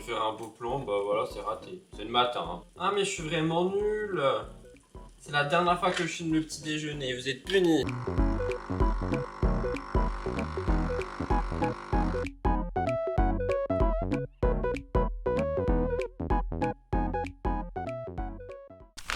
faire un beau plan, bah voilà, c'est raté. C'est le matin. Hein. Ah, mais je suis vraiment nul. C'est la dernière fois que je filme le petit déjeuner, vous êtes punis.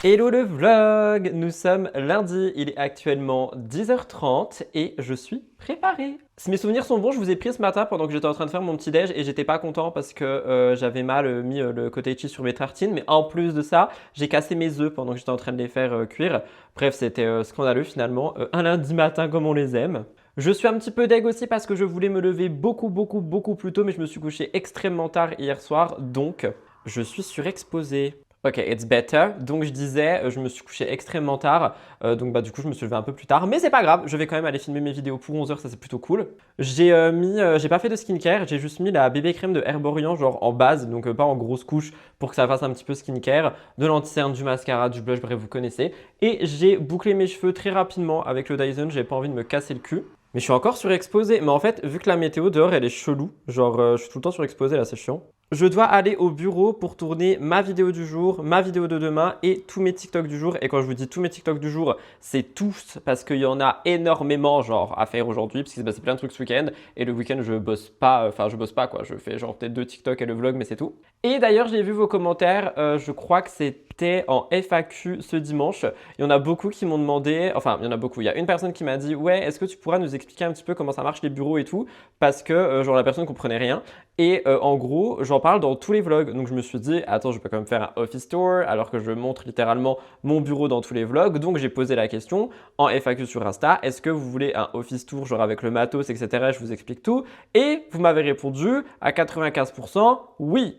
Hello le vlog! Nous sommes lundi, il est actuellement 10h30 et je suis préparé. Si mes souvenirs sont bons, je vous ai pris ce matin pendant que j'étais en train de faire mon petit déj et j'étais pas content parce que j'avais mal mis le côté cheese sur mes tartines, mais en plus de ça, j'ai cassé mes œufs pendant que j'étais en train de les faire cuire. Bref, c'était scandaleux finalement, un lundi matin comme on les aime. Je suis un petit peu deg aussi parce que je voulais me lever beaucoup plus tôt, mais je me suis couché extrêmement tard hier soir, donc je suis surexposé. Ok, it's better. Donc je disais, je me suis couché extrêmement tard, donc du coup je me suis levé un peu plus tard, mais c'est pas grave, je vais quand même aller filmer mes vidéos pour 11h, ça c'est plutôt cool. J'ai pas fait de skincare, j'ai juste mis la bébé crème de Herborian genre en base, donc pas en grosse couche pour que ça fasse un petit peu skincare, de l'anti-cerne, du mascara, du blush, bref vous connaissez. Et j'ai bouclé mes cheveux très rapidement avec le Dyson, j'ai pas envie de me casser le cul. Mais je suis encore surexposé, mais en fait vu que la météo dehors elle est chelou, genre je suis tout le temps surexposé là, c'est chiant. Je dois aller au bureau pour tourner ma vidéo du jour, ma vidéo de demain et tous mes TikTok du jour. Et quand je vous dis tous mes TikTok du jour, c'est tous parce qu'il y en a énormément genre à faire aujourd'hui parce qu'il s'est passé plein de trucs ce week-end. Et le week-end, je bosse pas, je bosse pas quoi. Je fais genre peut-être 2 TikTok et le vlog, mais c'est tout. Et d'ailleurs, j'ai vu vos commentaires, je crois que c'était en FAQ ce dimanche. Il y en a beaucoup qui m'ont demandé, enfin il y en a beaucoup, il y a une personne qui m'a dit « Ouais, est-ce que tu pourras nous expliquer un petit peu comment ça marche les bureaux et tout ?» Parce que genre la personne ne comprenait rien. Et en gros, j'en parle dans tous les vlogs. Donc je me suis dit, attends, je peux quand même faire un office tour alors que je montre littéralement mon bureau dans tous les vlogs. Donc j'ai posé la question en FAQ sur Insta, est-ce que vous voulez un office tour genre avec le matos, etc. Je vous explique tout. Et vous m'avez répondu à 95% oui.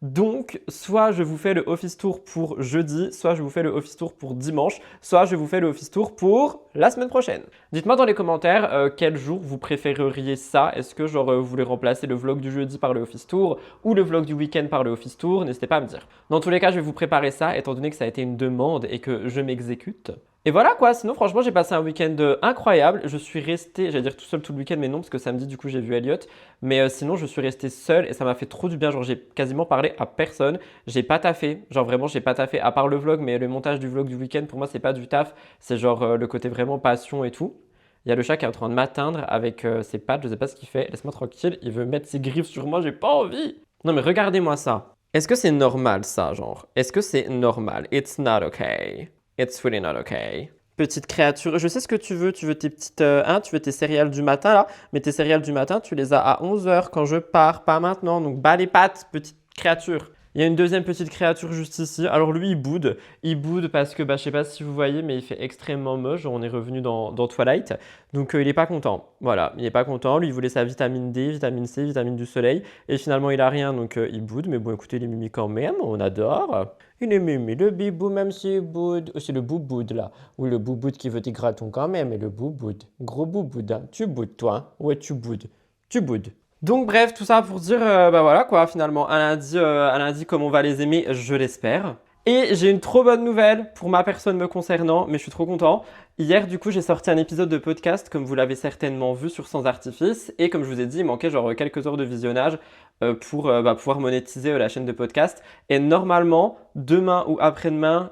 Donc, soit je vous fais le office tour pour jeudi, soit je vous fais le office tour pour dimanche, soit je vous fais le office tour pour la semaine prochaine. Dites-moi dans les commentaires quel jour vous préféreriez ça. Est-ce que genre vous voulez remplacer le vlog du jeudi par le office tour ou le vlog du week-end par le office tour? N'hésitez pas à me dire. Dans tous les cas, je vais vous préparer ça étant donné que ça a été une demande et que je m'exécute. Et voilà quoi, sinon franchement j'ai passé un week-end incroyable, je suis resté, j'allais dire tout seul tout le week-end mais non parce que samedi du coup j'ai vu Elliot, mais sinon je suis resté seul et ça m'a fait trop du bien, genre j'ai quasiment parlé à personne, j'ai pas taffé, genre vraiment j'ai pas taffé à part le vlog mais le montage du vlog du week-end pour moi c'est pas du taf, c'est genre le côté vraiment passion et tout. Il y a le chat qui est en train de m'atteindre avec ses pattes, je sais pas ce qu'il fait, laisse-moi tranquille, il veut mettre ses griffes sur moi, j'ai pas envie. Non mais regardez-moi ça, est-ce que c'est normal ça genre? Est-ce que c'est normal? It's not okay. It's really not okay. Petite créature, je sais ce que tu veux tes petites, tu veux tes céréales du matin là, mais tes céréales du matin, tu les as à 11h quand je pars, pas maintenant, donc bas les pattes, petite créature. Il y a une deuxième petite créature juste ici, alors lui il boude parce que, je sais pas si vous voyez, mais il fait extrêmement moche, on est revenu dans Twilight, donc il est pas content, voilà, il est pas content, lui il voulait sa vitamine D, vitamine C, vitamine du soleil, et finalement il a rien, donc il boude, mais bon écoutez, il est mimi quand même, on adore. Il est mimi, le bibou, même s'il boude. C'est le bouboud là. Oui, le bouboud qui veut des gratons quand même, mais le bouboud. Gros bouboud, hein. Tu boudes toi, hein. Ouais, tu boudes. Tu boudes. Donc bref, tout ça pour dire, voilà quoi, finalement, un lundi comme on va les aimer, je l'espère. Et j'ai une trop bonne nouvelle pour ma personne me concernant, mais je suis trop content. Hier, du coup, j'ai sorti un épisode de podcast, comme vous l'avez certainement vu sur Sans Artifice. Et comme je vous ai dit, il manquait genre quelques heures de visionnage pour pouvoir monétiser la chaîne de podcast. Et normalement, demain ou après-demain,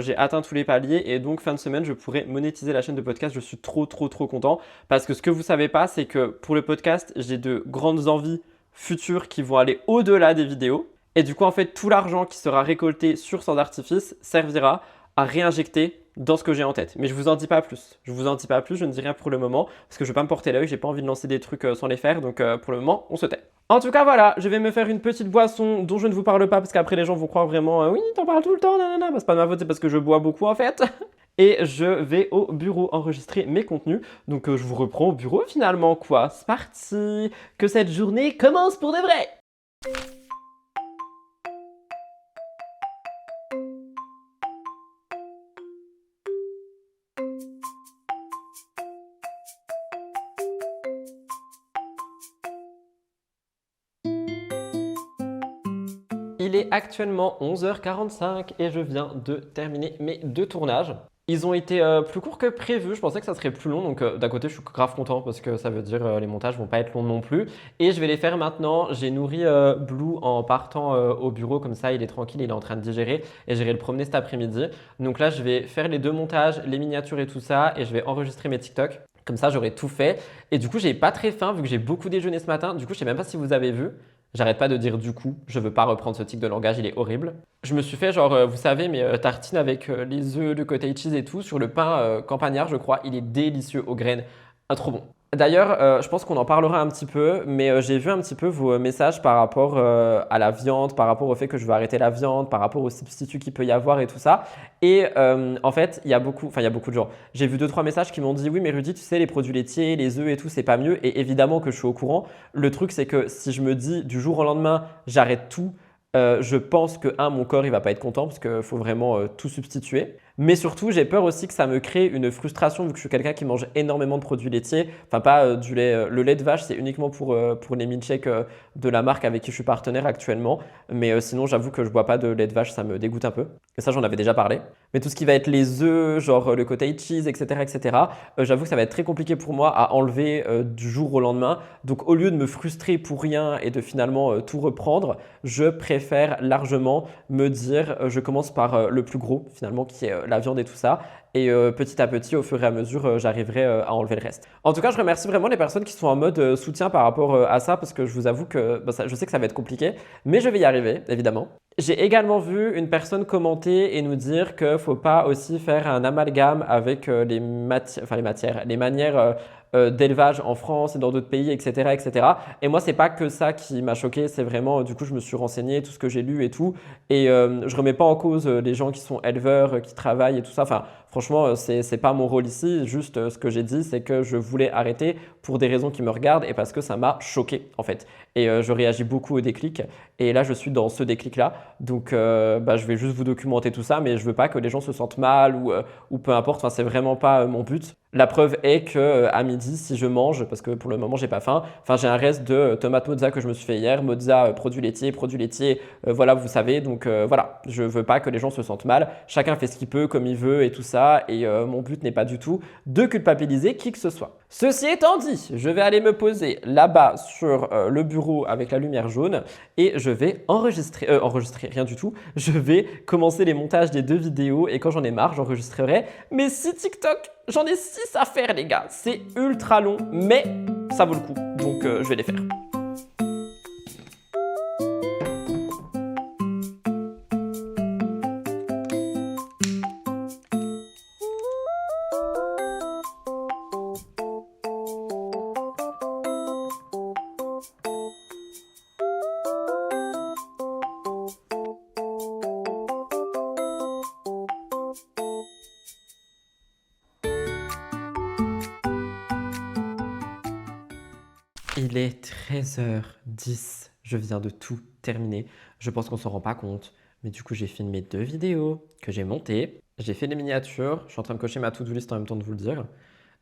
j'ai atteint tous les paliers. Et donc, fin de semaine, je pourrai monétiser la chaîne de podcast. Je suis trop content. Parce que ce que vous savez pas, c'est que pour le podcast, j'ai de grandes envies futures qui vont aller au-delà des vidéos. Et du coup, en fait, tout l'argent qui sera récolté sur Sans Artifice servira à réinjecter dans ce que j'ai en tête. Mais je vous en dis pas plus. Je vous en dis pas plus, je ne dis rien pour le moment parce que je vais pas me porter l'œil, j'ai pas envie de lancer des trucs sans les faire. Donc pour le moment, on se tait. En tout cas, voilà, je vais me faire une petite boisson dont je ne vous parle pas parce qu'après les gens vont croire vraiment oui, t'en parles tout le temps, nanana. C'est pas de ma faute, c'est parce que je bois beaucoup en fait. Et je vais au bureau enregistrer mes contenus. Donc je vous reprends au bureau finalement quoi. C'est parti. Que cette journée commence pour de vrai. Il est actuellement 11h45 et je viens de terminer mes 2 tournages. Ils ont été plus courts que prévu, je pensais que ça serait plus long, donc d'un côté je suis grave content parce que ça veut dire les montages vont pas être longs non plus. Et je vais les faire maintenant, j'ai nourri Blue en partant au bureau, comme ça il est tranquille, il est en train de digérer et j'irai le promener cet après-midi. Donc là je vais faire les deux montages, les miniatures et tout ça et je vais enregistrer mes TikTok. Comme ça j'aurai tout fait. Et du coup j'ai pas très faim vu que j'ai beaucoup déjeuné ce matin, du coup je sais même pas si vous avez vu. J'arrête pas de dire du coup, je veux pas reprendre ce tic de langage, il est horrible. Je me suis fait genre, vous savez, mes tartines avec les œufs, le cottage cheese et tout sur le pain campagnard, je crois. Il est délicieux aux graines. Ah, trop bon. D'ailleurs, je pense qu'on en parlera un petit peu, mais j'ai vu un petit peu vos messages par rapport à la viande, par rapport au fait que je veux arrêter la viande, par rapport aux substituts qu'il peut y avoir et tout ça. Et en fait, il y a beaucoup de gens. J'ai vu 2-3 messages qui m'ont dit oui, mais Rudy, tu sais, les produits laitiers, les œufs et tout, c'est pas mieux. Et évidemment que je suis au courant. Le truc, c'est que si je me dis du jour au lendemain, j'arrête tout, je pense que, mon corps, il va pas être content parce qu'il faut vraiment tout substituer. Mais surtout, j'ai peur aussi que ça me crée une frustration vu que je suis quelqu'un qui mange énormément de produits laitiers. Enfin, pas du lait. Le lait de vache, c'est uniquement pour les milkshakes de la marque avec qui je suis partenaire actuellement. Mais sinon, j'avoue que je bois pas de lait de vache, ça me dégoûte un peu. Et ça, j'en avais déjà parlé. Mais tout ce qui va être les œufs, genre le cottage cheese, etc., j'avoue que ça va être très compliqué pour moi à enlever du jour au lendemain. Donc, au lieu de me frustrer pour rien et de finalement tout reprendre, je préfère largement me dire, je commence par le plus gros finalement, qui est la viande et tout ça. Et petit à petit, au fur et à mesure, j'arriverai à enlever le reste. En tout cas, je remercie vraiment les personnes qui sont en mode soutien par rapport à ça parce que je vous avoue que je sais que ça va être compliqué, mais je vais y arriver, évidemment. J'ai également vu une personne commenter et nous dire qu'il ne faut pas aussi faire un amalgame avec les manières d'élevage en France et dans d'autres pays, etc., etc. Et moi, c'est pas que ça qui m'a choqué, c'est vraiment, du coup, je me suis renseigné, tout ce que j'ai lu et tout. Et je remets pas en cause les gens qui sont éleveurs, qui travaillent et tout ça. Enfin, franchement, c'est pas mon rôle ici. Juste ce que j'ai dit, c'est que je voulais arrêter pour des raisons qui me regardent et parce que ça m'a choqué, en fait. Et je réagis beaucoup au déclic. Et là, je suis dans ce déclic-là. Donc, je vais juste vous documenter tout ça, mais je veux pas que les gens se sentent mal ou peu importe. Enfin, c'est vraiment pas mon but. La preuve est que à midi, si je mange, parce que pour le moment j'ai pas faim, j'ai un reste de tomates mozza que je me suis fait hier, mozza produits laitiers, voilà, vous savez. Donc voilà, je veux pas que les gens se sentent mal. Chacun fait ce qu'il peut, comme il veut et tout ça. Et mon but n'est pas du tout de culpabiliser qui que ce soit. Ceci étant dit, je vais aller me poser là-bas sur le bureau avec la lumière jaune et je vais enregistrer, rien du tout. Je vais commencer les montages des 2 vidéos et quand j'en ai marre, j'enregistrerai mes 6 TikTok. J'en ai 6 à faire, les gars. C'est ultra long, mais ça vaut le coup. Donc, je vais les faire. Il est 13h10, je viens de tout terminer. Je pense qu'on s'en rend pas compte, mais du coup j'ai filmé 2 vidéos que j'ai montées. J'ai fait des miniatures, je suis en train de cocher ma to-do list en même temps de vous le dire.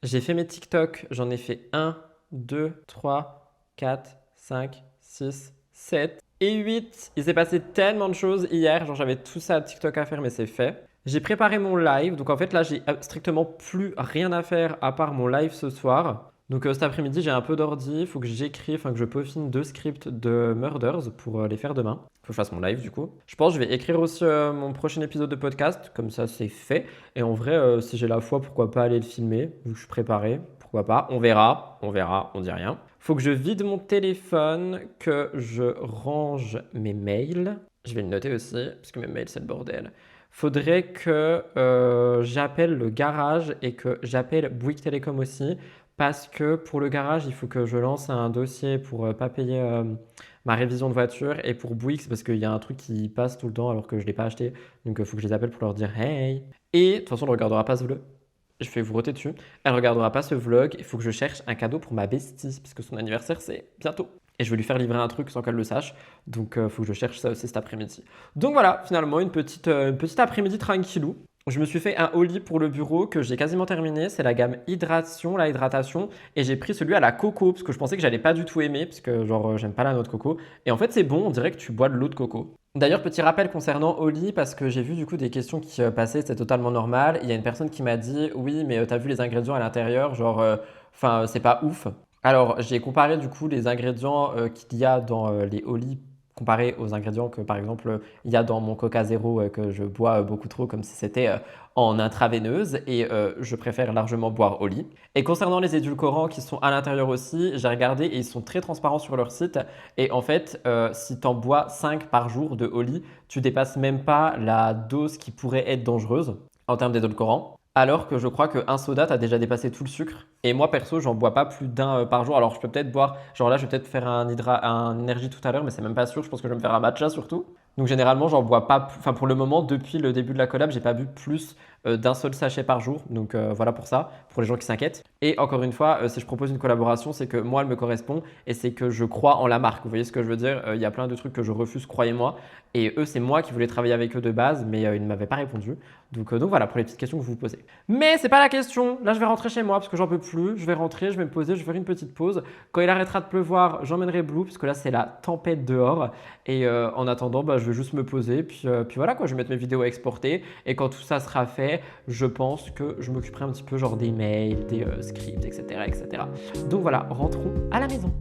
J'ai fait mes TikTok, j'en ai fait 1, 2, 3, 4, 5, 6, 7 et 8. Il s'est passé tellement de choses hier, genre j'avais tout ça à TikTok à faire mais c'est fait. J'ai préparé mon live, donc en fait là j'ai strictement plus rien à faire à part mon live ce soir. Donc cet après-midi, j'ai un peu d'ordi, il faut que j'écrive, que je peaufine 2 scripts de Murders pour les faire demain. Il faut que je fasse mon live du coup. Je pense que je vais écrire aussi mon prochain épisode de podcast, comme ça c'est fait. Et en vrai, si j'ai la foi, pourquoi pas aller le filmer, vu que je suis préparé, pourquoi pas. On verra, on dit rien. Faut que je vide mon téléphone, que je range mes mails. Je vais le noter aussi, parce que mes mails c'est le bordel. Faudrait que j'appelle le garage et que j'appelle Bouygues Télécom aussi. Parce que pour le garage, il faut que je lance un dossier pour pas payer ma révision de voiture. Et pour Bouygues, c'est parce qu'il y a un truc qui passe tout le temps alors que je ne l'ai pas acheté. Donc il faut que je les appelle pour leur dire hey. Et de toute façon, elle ne regardera pas ce vlog. Je vais vous roter dessus. Elle ne regardera pas ce vlog. Il faut que je cherche un cadeau pour ma bestie. Parce que son anniversaire, c'est bientôt. Et je vais lui faire livrer un truc sans qu'elle le sache. Donc il faut que je cherche ça aussi cet après-midi. Donc voilà, finalement, une petite après-midi tranquillou. Je me suis fait un Oli pour le bureau que j'ai quasiment terminé. C'est la gamme Hydration, la hydratation. Et j'ai pris celui à la coco parce que je pensais que j'allais pas du tout aimer parce que genre j'aime pas la noix de coco. Et en fait c'est bon, on dirait que tu bois de l'eau de coco. D'ailleurs, petit rappel concernant Oli, parce que j'ai vu du coup des questions qui passaient, c'était totalement normal. Il y a une personne qui m'a dit, oui, mais t'as vu les ingrédients à l'intérieur, genre, enfin, c'est pas ouf. Alors, j'ai comparé du coup les ingrédients qu'il y a dans les Oli comparé aux ingrédients que par exemple il y a dans mon Coca Zéro que je bois beaucoup trop comme si c'était en intraveineuse et je préfère largement boire Oli. Et concernant les édulcorants qui sont à l'intérieur aussi, j'ai regardé et ils sont très transparents sur leur site. Et en fait, si tu en bois 5 par jour de Oli, tu dépasses même pas la dose qui pourrait être dangereuse en termes d'édulcorants. Alors que je crois qu'un soda, tu as déjà dépassé tout le sucre. Et moi, perso, j'en bois pas plus d'un par jour. Alors, je peux peut-être boire, genre là, je vais peut-être faire un énergie tout à l'heure, mais c'est même pas sûr. Je pense que je vais me faire un matcha surtout. Donc, généralement, j'en bois pas, enfin, pour le moment, depuis le début de la collab, j'ai pas bu plus d'un seul sachet par jour. Donc, voilà pour ça, pour les gens qui s'inquiètent. Et encore une fois, si je propose une collaboration, c'est que moi, elle me correspond et c'est que je crois en la marque. Vous voyez ce que je veux dire? Il y a plein de trucs que je refuse, croyez-moi. Et eux, c'est moi qui voulais travailler avec eux de base, mais ils ne m'avaient pas répondu. Donc voilà pour les petites questions que vous vous posez. Mais c'est pas la question. Là, je vais rentrer chez moi parce que j'en peux plus. Je vais rentrer, je vais me poser, je vais faire une petite pause. Quand il arrêtera de pleuvoir, j'emmènerai Blue parce que là, c'est la tempête dehors. Et en attendant, bah, je vais juste me poser. Puis voilà quoi, je vais mettre mes vidéos à exporter. Et quand tout ça sera fait, je pense que je m'occuperai un petit peu genre des mails, des scripts, etc., etc. Donc voilà, rentrons à la maison.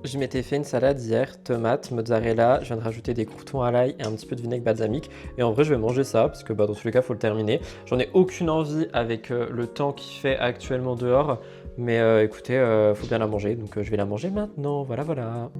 Je m'étais fait une salade hier, tomates, mozzarella, je viens de rajouter des croûtons à l'ail et un petit peu de vinaigre balsamique. Et en vrai, je vais manger ça parce que bah, dans tous les cas, il faut le terminer. J'en ai aucune envie avec le temps qu'il fait actuellement dehors. Mais écoutez, faut bien la manger, donc je vais la manger maintenant. Voilà, voilà.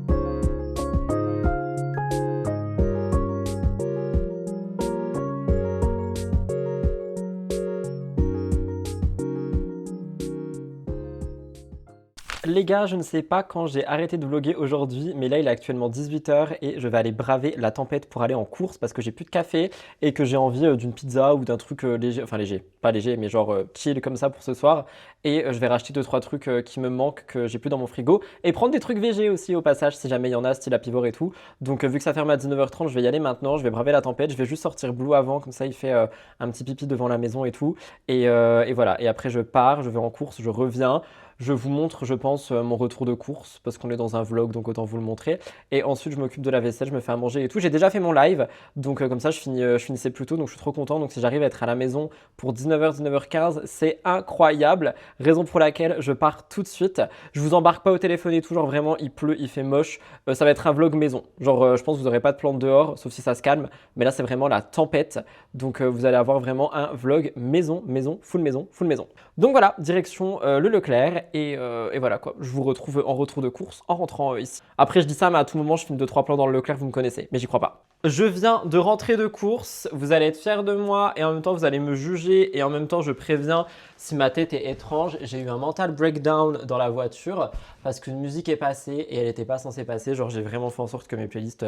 Les gars, je ne sais pas quand j'ai arrêté de vlogger aujourd'hui, mais là il est actuellement 18h et je vais aller braver la tempête pour aller en course parce que j'ai plus de café et que j'ai envie d'une pizza ou d'un truc léger, enfin léger, pas léger, mais genre chill comme ça pour ce soir. Et je vais racheter 2-3 trucs qui me manquent, que j'ai plus dans mon frigo et prendre des trucs végés aussi au passage si jamais il y en a, style apivore et tout. Donc vu que ça ferme à 19h30, je vais y aller maintenant, je vais braver la tempête, je vais juste sortir Blue avant, comme ça il fait un petit pipi devant la maison et tout. Et voilà, et après je pars, je vais en course, je reviens. Je vous montre, je pense, mon retour de course parce qu'on est dans un vlog, donc autant vous le montrer. Et ensuite, je m'occupe de la vaisselle, je me fais à manger et tout. J'ai déjà fait mon live, donc comme ça, je finissais plus tôt, donc je suis trop content. Donc si j'arrive à être à la maison pour 19h, 19h15, c'est incroyable. Raison pour laquelle je pars tout de suite. Je vous embarque pas au téléphone et tout, genre vraiment, il pleut, il fait moche. Ça va être un vlog maison. Genre, je pense que vous n'aurez pas de plantes dehors, sauf si ça se calme. Mais là, c'est vraiment la tempête. Donc vous allez avoir vraiment un vlog maison, maison, full maison, full maison. Donc voilà, direction le Leclerc. Et voilà quoi, je vous retrouve en retour de course en rentrant ici. Après je dis ça mais à tout moment je filme 2-3 plans dans le Leclerc, vous me connaissez, mais j'y crois pas. Je viens de rentrer de course, vous allez être fiers de moi et en même temps vous allez me juger et en même temps je préviens si ma tête est étrange. J'ai eu un mental breakdown dans la voiture parce qu'une musique est passée et elle n'était pas censée passer. Genre j'ai vraiment fait en sorte que mes playlists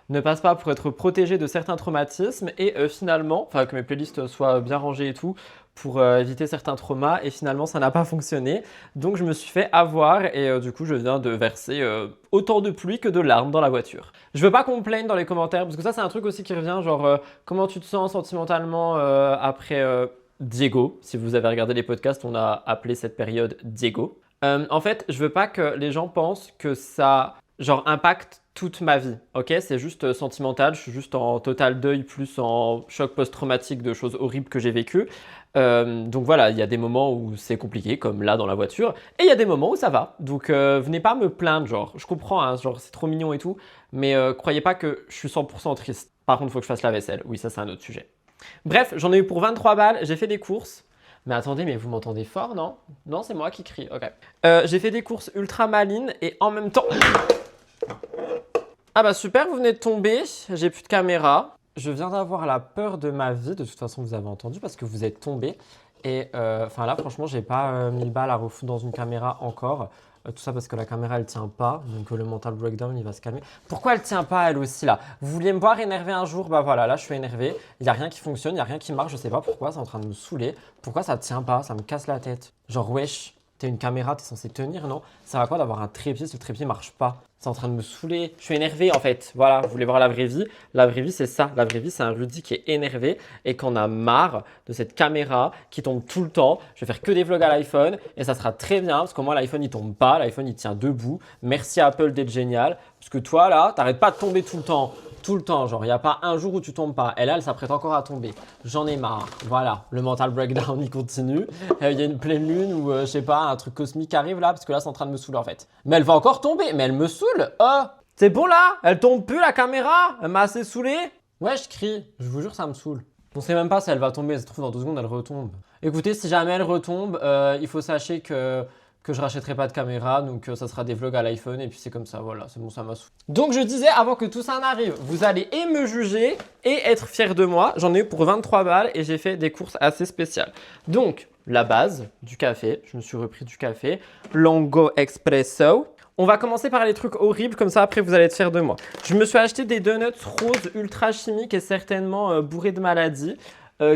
ne passent pas pour être protégées de certains traumatismes et finalement, enfin que mes playlists soient bien rangées et tout, pour éviter certains traumas et finalement ça n'a pas fonctionné. Donc je me suis fait avoir et du coup je viens de verser autant de pluie que de larmes dans la voiture. Je veux pas qu'on me plaigne dans les commentaires parce que ça c'est un truc aussi qui revient genre comment tu te sens sentimentalement après Diego. Si vous avez regardé les podcasts, on a appelé cette période Diego. En fait, je veux pas que les gens pensent que ça genre impacte toute ma vie, ok? C'est juste sentimental, je suis juste en total deuil plus en choc post-traumatique de choses horribles que j'ai vécues. Donc voilà, il y a des moments où c'est compliqué, comme là dans la voiture, et il y a des moments où ça va. Donc venez pas me plaindre, genre, je comprends, hein, genre c'est trop mignon et tout, mais croyez pas que je suis 100% triste. Par contre, il faut que je fasse la vaisselle. Oui, ça c'est un autre sujet. Bref, j'en ai eu pour 23 balles, j'ai fait des courses. Mais attendez, mais vous m'entendez fort, non? Non, c'est moi qui crie, ok. J'ai fait des courses ultra malines et en même temps... Ah bah super, vous venez de tomber, j'ai plus de caméra. Je viens d'avoir la peur de ma vie, de toute façon vous avez entendu parce que vous êtes tombé. Et enfin là franchement j'ai pas 1000 balles à refoutre dans une caméra encore. Tout ça parce que la caméra elle tient pas, donc le mental breakdown il va se calmer. Pourquoi elle tient pas elle aussi là? Vous vouliez me voir énervé un jour? Bah voilà, là je suis énervé. Il n'y a rien qui fonctionne, il n'y a rien qui marche, je sais pas pourquoi, c'est en train de me saouler. Pourquoi ça tient pas? Ça me casse la tête. Genre wesh, t'es une caméra, t'es censé tenir, non? Ça va quoi d'avoir un trépied si le trépied marche pas? C'est en train de me saouler. Je suis énervé en fait. Voilà, vous voulez voir la vraie vie? La vraie vie c'est ça. La vraie vie c'est un Rudy qui est énervé et qu'on a marre de cette caméra qui tombe tout le temps. Je vais faire que des vlogs à l'iPhone et ça sera très bien parce que moi l'iPhone il tombe pas, l'iPhone il tient debout. Merci à Apple d'être génial parce que toi là, t'arrêtes pas de tomber tout le temps. Tout le temps, genre il n'y a pas un jour où tu tombes pas. Et là, elle s'apprête encore à tomber. J'en ai marre. Voilà, le mental breakdown il continue. Il y a une pleine lune ou je sais pas, un truc cosmique arrive là parce que là c'est en train de me saouler en fait. Mais elle va encore tomber, mais elle me saoule. Oh, c'est bon là? Elle tombe plus la caméra? Elle m'a assez saoulé? Ouais, je crie. Je vous jure, ça me saoule. On sait même pas si elle va tomber. Ça se trouve dans 2 secondes, elle retombe. Écoutez, si jamais elle retombe, il faut sachez que je rachèterai pas de caméra, donc ça sera des vlogs à l'iPhone et puis c'est comme ça, voilà, c'est bon, ça m'a saoulé. Donc je disais, avant que tout ça n'arrive, vous allez et me juger et être fiers de moi. J'en ai eu pour 23 balles et j'ai fait des courses assez spéciales. Donc, la base du café, je me suis repris du café, Longo Espresso. On va commencer par les trucs horribles, comme ça après vous allez être fiers de moi. Je me suis acheté des donuts roses ultra chimiques et certainement bourrés de maladies.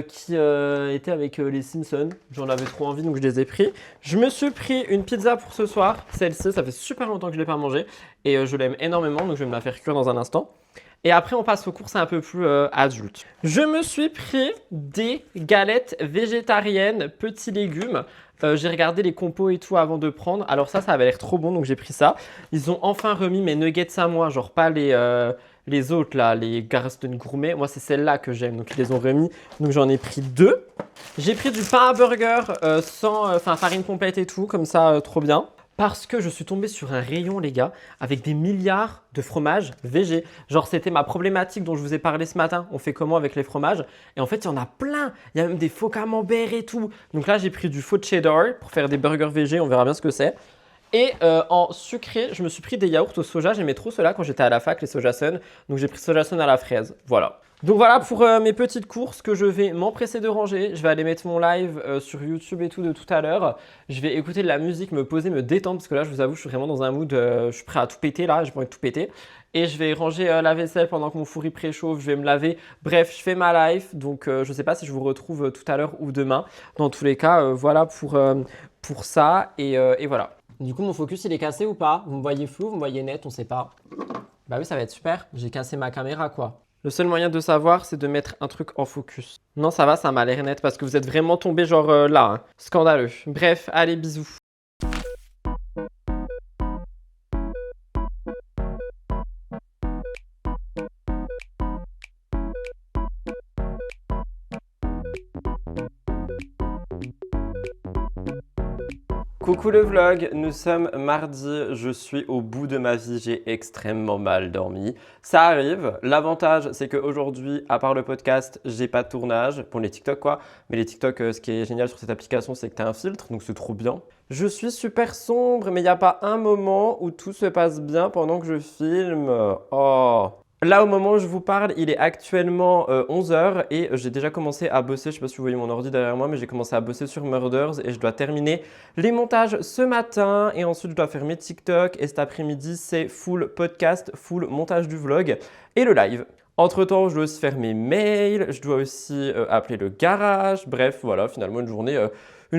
Qui étaient avec les Simpsons. J'en avais trop envie donc je les ai pris. Je me suis pris une pizza pour ce soir. Celle-ci, ça fait super longtemps que je ne l'ai pas mangée. Et je l'aime énormément donc je vais me la faire cuire dans un instant. Et après on passe aux courses un peu plus adultes. Je me suis pris des galettes végétariennes, petits légumes. J'ai regardé les compos et tout avant de prendre. Alors ça avait l'air trop bon donc j'ai pris ça. Ils ont enfin remis mes nuggets à moi, genre pas les autres là, les Garston Gourmet. Moi c'est celle-là que j'aime donc ils les ont remis. Donc j'en ai pris 2. J'ai pris du pain à burger sans farine complète et tout, comme ça trop bien. Parce que je suis tombé sur un rayon, les gars, avec des milliards de fromages végé. Genre, c'était ma problématique dont je vous ai parlé ce matin. On fait comment avec les fromages? Et en fait, il y en a plein. Il y a même des faux camembert et tout. Donc là, j'ai pris du faux cheddar pour faire des burgers végé. On verra bien ce que c'est. Et en sucré, je me suis pris des yaourts au soja. J'aimais trop ceux-là quand j'étais à la fac, les Sojasun. Donc j'ai pris Sojasun à la fraise. Voilà. Donc voilà pour mes petites courses que je vais m'empresser de ranger. Je vais aller mettre mon live sur YouTube et tout de tout à l'heure. Je vais écouter de la musique, me poser, me détendre parce que là, je vous avoue, je suis vraiment dans un mood, je suis prêt à tout péter là, j'ai pas envie de tout péter. Et je vais ranger la vaisselle pendant que mon four y préchauffe, je vais me laver. Bref, je fais ma live, donc je sais pas si je vous retrouve tout à l'heure ou demain. Dans tous les cas, voilà pour ça et voilà. Du coup, mon focus, il est cassé ou pas? Vous me voyez flou, vous me voyez net, on sait pas. Bah oui, ça va être super, j'ai cassé ma caméra quoi. Le seul moyen de savoir, c'est de mettre un truc en focus. Non, ça va, ça m'a l'air net parce que vous êtes vraiment tombé genre là. Hein. Scandaleux. Bref, allez, bisous. Coucou le vlog, nous sommes mardi, je suis au bout de ma vie, j'ai extrêmement mal dormi. Ça arrive, l'avantage c'est qu'aujourd'hui, à part le podcast, j'ai pas de tournage, pour les TikTok quoi. Mais les TikTok, ce qui est génial sur cette application, c'est que tu as un filtre, donc c'est trop bien. Je suis super sombre, mais il n'y a pas un moment où tout se passe bien pendant que je filme. Oh. Là, au moment où je vous parle, il est actuellement 11h et j'ai déjà commencé à bosser. Je ne sais pas si vous voyez mon ordi derrière moi, mais j'ai commencé à bosser sur Murders et je dois terminer les montages ce matin. Et ensuite, je dois faire mes TikTok. Et cet après-midi, c'est full podcast, full montage du vlog et le live. Entre-temps, je dois aussi faire mes mails, je dois aussi appeler le garage. Bref, voilà, finalement, une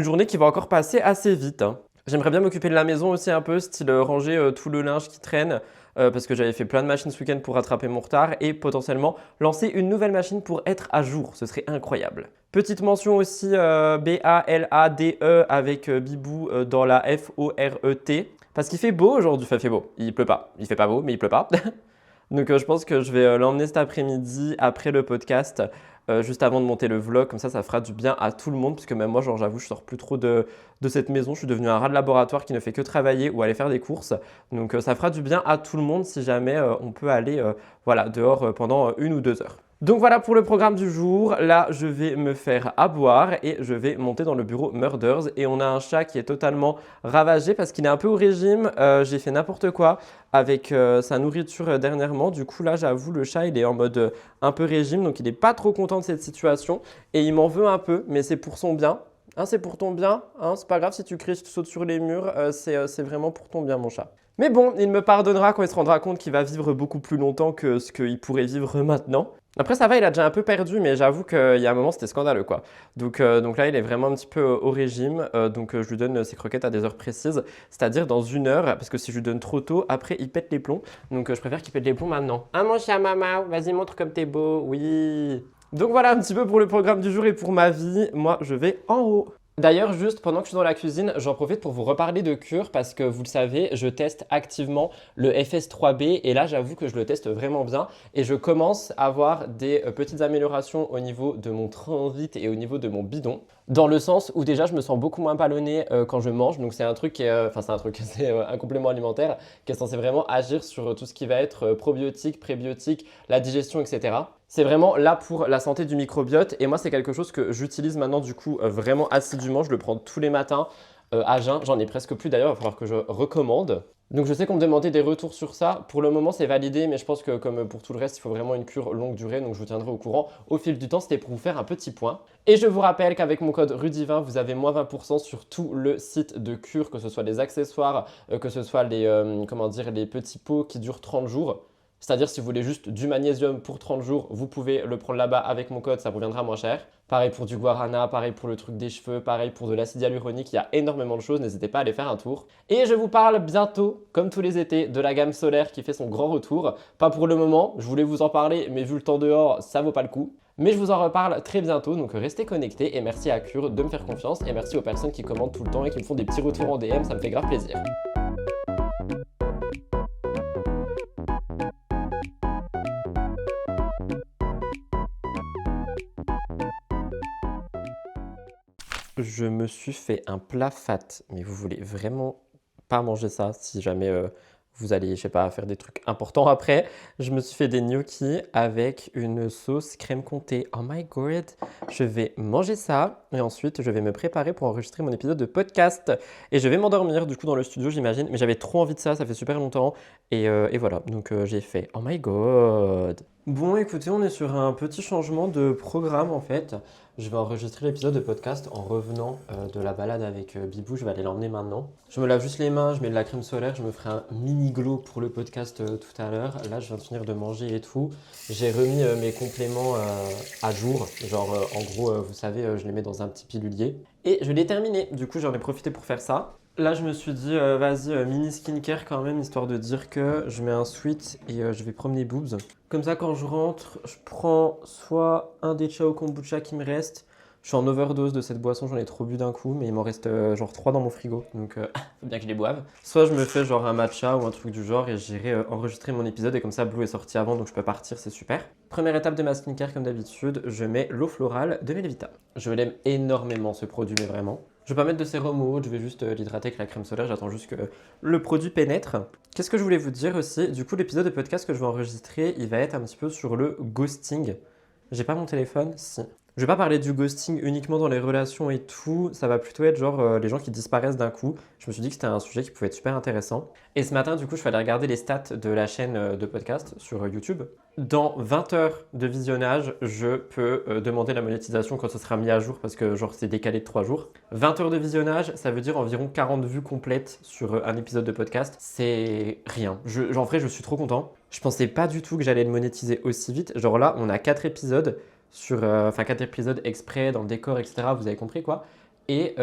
journée qui va encore passer assez vite. Hein. J'aimerais bien m'occuper de la maison aussi un peu, style ranger tout le linge qui traîne. Parce que j'avais fait plein de machines ce week-end pour rattraper mon retard et potentiellement lancer une nouvelle machine pour être à jour. Ce serait incroyable. Petite mention aussi B-A-L-A-D-E avec Bibou dans la F-O-R-E-T. Parce qu'il fait beau aujourd'hui. Enfin, il fait beau. Il pleut pas. Il fait pas beau, mais il pleut pas. Donc je pense que je vais l'emmener cet après-midi après le podcast. Juste avant de monter le vlog, comme ça fera du bien à tout le monde, puisque même moi, genre, j'avoue, je sors plus trop de cette maison, je suis devenu un rat de laboratoire qui ne fait que travailler ou aller faire des courses, donc ça fera du bien à tout le monde si jamais on peut aller voilà, dehors pendant 1 ou 2 heures. Donc voilà pour le programme du jour. Là, je vais me faire à boire et je vais monter dans le bureau Murders. Et on a un chat qui est totalement ravagé parce qu'il est un peu au régime. J'ai fait n'importe quoi avec sa nourriture dernièrement. Du coup, là, j'avoue, le chat, il est en mode un peu régime. Donc, il n'est pas trop content de cette situation et il m'en veut un peu, mais c'est pour son bien. Hein, c'est pour ton bien, hein, c'est pas grave si tu cries, si tu sautes sur les murs, c'est vraiment pour ton bien, mon chat. Mais bon, il me pardonnera quand il se rendra compte qu'il va vivre beaucoup plus longtemps que ce qu'il pourrait vivre maintenant. Après, ça va, il a déjà un peu perdu, mais j'avoue qu'il y a un moment, c'était scandaleux, quoi. Donc là, il est vraiment un petit peu au régime. Je lui donne ses croquettes à des heures précises, c'est-à-dire dans 1 heure, parce que si je lui donne trop tôt, après, il pète les plombs. Donc je préfère qu'il pète les plombs maintenant. Ah, mon chat maman, vas-y, montre comme t'es beau, oui. Donc voilà un petit peu pour le programme du jour et pour ma vie. Moi, je vais en haut. D'ailleurs, juste pendant que je suis dans la cuisine, j'en profite pour vous reparler de cure parce que vous le savez, je teste activement le FS3B et là, j'avoue que je le teste vraiment bien et je commence à avoir des petites améliorations au niveau de mon transit et au niveau de mon bidon. Dans le sens où déjà, je me sens beaucoup moins ballonné quand je mange. Donc, c'est un truc, c'est un complément alimentaire qui est censé vraiment agir sur tout ce qui va être probiotique, prébiotique, la digestion, etc. C'est vraiment là pour la santé du microbiote et moi c'est quelque chose que j'utilise maintenant du coup vraiment assidûment, je le prends tous les matins à jeun, j'en ai presque plus d'ailleurs, il va falloir que je recommande. Donc je sais qu'on me demandait des retours sur ça, pour le moment c'est validé mais je pense que comme pour tout le reste il faut vraiment une cure longue durée donc je vous tiendrai au courant au fil du temps, c'était pour vous faire un petit point. Et je vous rappelle qu'avec mon code RUDIVIN vous avez moins 20% sur tout le site de cure, que ce soit les accessoires, que ce soit les petits pots qui durent 30 jours. C'est-à-dire si vous voulez juste du magnésium pour 30 jours, vous pouvez le prendre là-bas avec mon code, ça vous reviendra moins cher. Pareil pour du guarana, pareil pour le truc des cheveux, pareil pour de l'acide hyaluronique, il y a énormément de choses, n'hésitez pas à aller faire un tour. Et je vous parle bientôt, comme tous les étés, de la gamme solaire qui fait son grand retour. Pas pour le moment, je voulais vous en parler, mais vu le temps dehors, ça vaut pas le coup. Mais je vous en reparle très bientôt, donc restez connectés et merci à Cure de me faire confiance et merci aux personnes qui commandent tout le temps et qui me font des petits retours en DM, ça me fait grave plaisir. Je me suis fait un plat fat, mais vous voulez vraiment pas manger ça si jamais vous allez, je sais pas, faire des trucs importants après. Je me suis fait des gnocchis avec une sauce crème comté. Oh my god, je vais manger ça et ensuite je vais me préparer pour enregistrer mon épisode de podcast. Et je vais m'endormir du coup dans le studio, j'imagine. Mais j'avais trop envie de ça fait super longtemps. Et voilà, donc j'ai fait. Oh my god. Bon, écoutez, on est sur un petit changement de programme en fait. Je vais enregistrer l'épisode de podcast en revenant de la balade avec Bibou. Je vais aller l'emmener maintenant. Je me lave juste les mains, je mets de la crème solaire, je me ferai un mini glow pour le podcast tout à l'heure. Là, je viens de finir de manger et tout. J'ai remis mes compléments à jour. Genre, en gros, vous savez, je les mets dans un petit pilulier. Et je l'ai terminé. Du coup, j'en ai profité pour faire ça. Là, je me suis dit, vas-y, mini skincare quand même, histoire de dire que je mets un sweat et je vais promener boobs. Comme ça, quand je rentre, je prends soit un des chao kombucha qui me reste. Je suis en overdose de cette boisson, j'en ai trop bu d'un coup, mais il m'en reste genre 3 dans mon frigo, donc faut bien que je les boive. Soit je me fais genre un matcha ou un truc du genre et j'irai enregistrer mon épisode et comme ça, Blue est sorti avant, donc je peux partir, c'est super. Première étape de ma skincare, comme d'habitude, je mets l'eau florale de Melvita. Je l'aime énormément ce produit, mais vraiment. Je vais pas mettre de sérum ou autre, je vais juste l'hydrater avec la crème solaire, j'attends juste que le produit pénètre. Qu'est-ce que je voulais vous dire aussi? Du coup, l'épisode de podcast que je vais enregistrer, il va être un petit peu sur le ghosting. J'ai pas mon téléphone? Si. Je vais pas parler du ghosting uniquement dans les relations et tout, ça va plutôt être genre les gens qui disparaissent d'un coup. Je me suis dit que c'était un sujet qui pouvait être super intéressant. Et ce matin, du coup, je suis allé regarder les stats de la chaîne de podcast sur YouTube. Dans 20 heures de visionnage, je peux demander la monétisation quand ce sera mis à jour parce que genre c'est décalé de 3 jours. 20 heures de visionnage, ça veut dire environ 40 vues complètes sur un épisode de podcast. C'est rien. En vrai, je suis trop content. Je pensais pas du tout que j'allais le monétiser aussi vite. Genre là, on a 4 épisodes. 4 épisodes exprès dans le décor, etc. Vous avez compris quoi. Et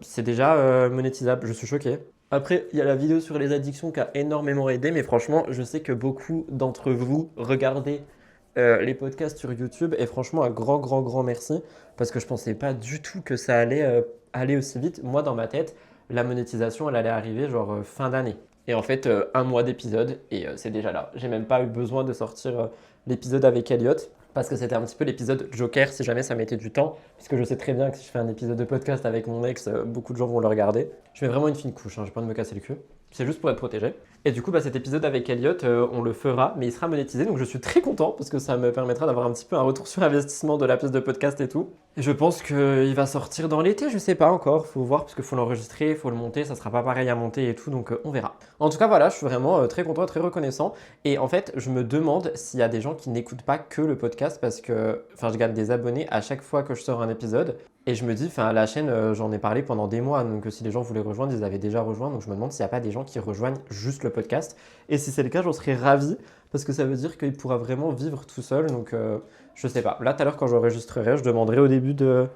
c'est déjà monétisable, je suis choqué. Après, il y a la vidéo sur les addictions qui a énormément aidé, mais franchement, je sais que beaucoup d'entre vous regardez les podcasts sur YouTube et franchement, un grand merci parce que je pensais pas du tout que ça allait aller aussi vite. Moi, dans ma tête, la monétisation, elle allait arriver genre fin d'année. Et en fait, 1 mois d'épisode et c'est déjà là. J'ai même pas eu besoin de sortir l'épisode avec Elliot. Parce que c'était un petit peu l'épisode Joker si jamais ça mettait du temps. Puisque je sais très bien que si je fais un épisode de podcast avec mon ex, beaucoup de gens vont le regarder. Je mets vraiment une fine couche, j'ai pas de me casser le cul. C'est juste pour être protégé. Et du coup, cet épisode avec Elliot, on le fera, mais il sera monétisé. Donc je suis très content parce que ça me permettra d'avoir un petit peu un retour sur investissement de la pièce de podcast et tout. Je pense qu'il va sortir dans l'été, je sais pas encore, faut voir parce qu'il faut l'enregistrer, faut le monter, ça sera pas pareil à monter et tout, donc on verra. En tout cas, voilà, je suis vraiment très content, très reconnaissant. Et en fait, je me demande s'il y a des gens qui n'écoutent pas que le podcast parce que, enfin, je gagne des abonnés à chaque fois que je sors un épisode. Et je me dis, enfin, la chaîne, j'en ai parlé pendant des mois, donc si les gens voulaient rejoindre, ils avaient déjà rejoint. Donc je me demande s'il n'y a pas des gens qui rejoignent juste le podcast. Et si c'est le cas, j'en serais ravi parce que ça veut dire qu'il pourra vraiment vivre tout seul. Donc je sais pas. Là, tout à l'heure, quand j'enregistrerai, je demanderai au début de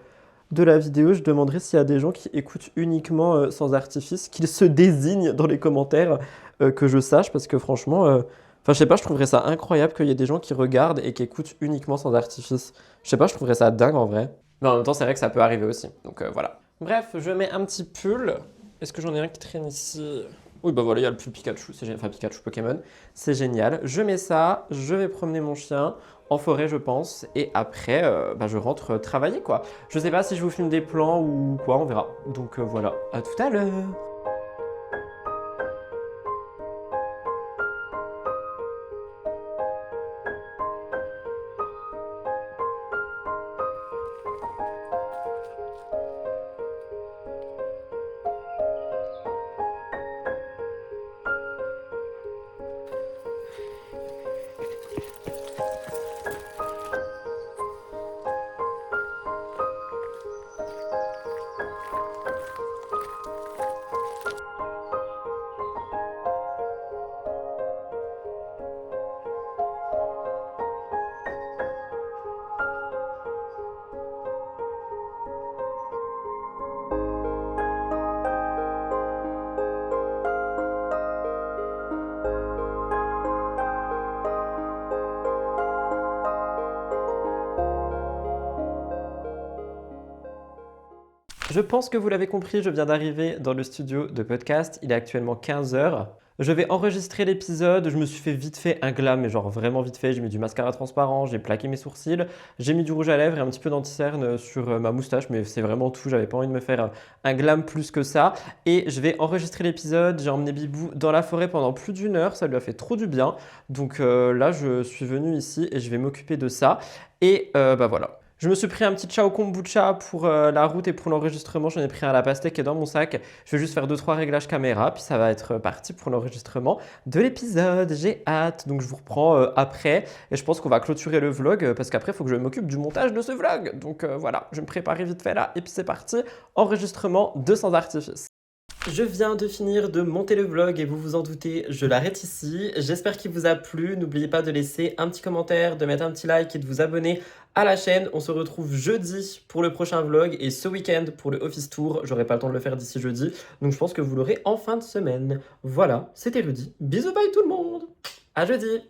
la vidéo, je demanderai s'il y a des gens qui écoutent uniquement sans artifice, qu'ils se désignent dans les commentaires, que je sache, parce que franchement, enfin, je sais pas, je trouverais ça incroyable qu'il y ait des gens qui regardent et qui écoutent uniquement sans artifice. Je sais pas, je trouverais ça dingue en vrai. Mais en même temps, c'est vrai que ça peut arriver aussi. Donc voilà. Bref, je mets un petit pull. Est-ce que j'en ai un qui traîne ici? Oui, bah voilà, il y a le pull Pikachu, enfin Pikachu Pokémon, c'est génial. Je mets ça, je vais promener mon chien en forêt, je pense, et après, bah, je rentre travailler, quoi. Je sais pas si je vous filme des plans ou quoi, on verra. Donc voilà, à tout à l'heure. Je pense que vous l'avez compris, je viens d'arriver dans le studio de podcast. Il est actuellement 15 heures. Je vais enregistrer l'épisode. Je me suis fait vite fait un glam, mais genre vraiment vite fait. J'ai mis du mascara transparent, j'ai plaqué mes sourcils, j'ai mis du rouge à lèvres et un petit peu d'anti-cerne sur ma moustache, mais c'est vraiment tout. J'avais pas envie de me faire un glam plus que ça. Et je vais enregistrer l'épisode. J'ai emmené Bibou dans la forêt pendant plus d'une heure. Ça lui a fait trop du bien. Donc là, je suis venu ici et je vais m'occuper de ça. Et bah voilà. Je me suis pris un petit ciao kombucha pour la route et pour l'enregistrement. J'en ai pris un à la pastèque qui est dans mon sac. Je vais juste faire 2-3 réglages caméra, puis ça va être parti pour l'enregistrement de l'épisode. J'ai hâte, donc je vous reprends après. Et je pense qu'on va clôturer le vlog parce qu'après, il faut que je m'occupe du montage de ce vlog. Donc voilà, je vais me préparer vite fait là. Et puis c'est parti, enregistrement de sans artifice. Je viens de finir de monter le vlog et vous vous en doutez, je l'arrête ici. J'espère qu'il vous a plu. N'oubliez pas de laisser un petit commentaire, de mettre un petit like et de vous abonner à la chaîne. On se retrouve jeudi pour le prochain vlog et ce week-end pour le office tour. J'aurai pas le temps de le faire d'ici jeudi, donc je pense que vous l'aurez en fin de semaine. Voilà, c'était Rudy. Bisous bye tout le monde. À jeudi.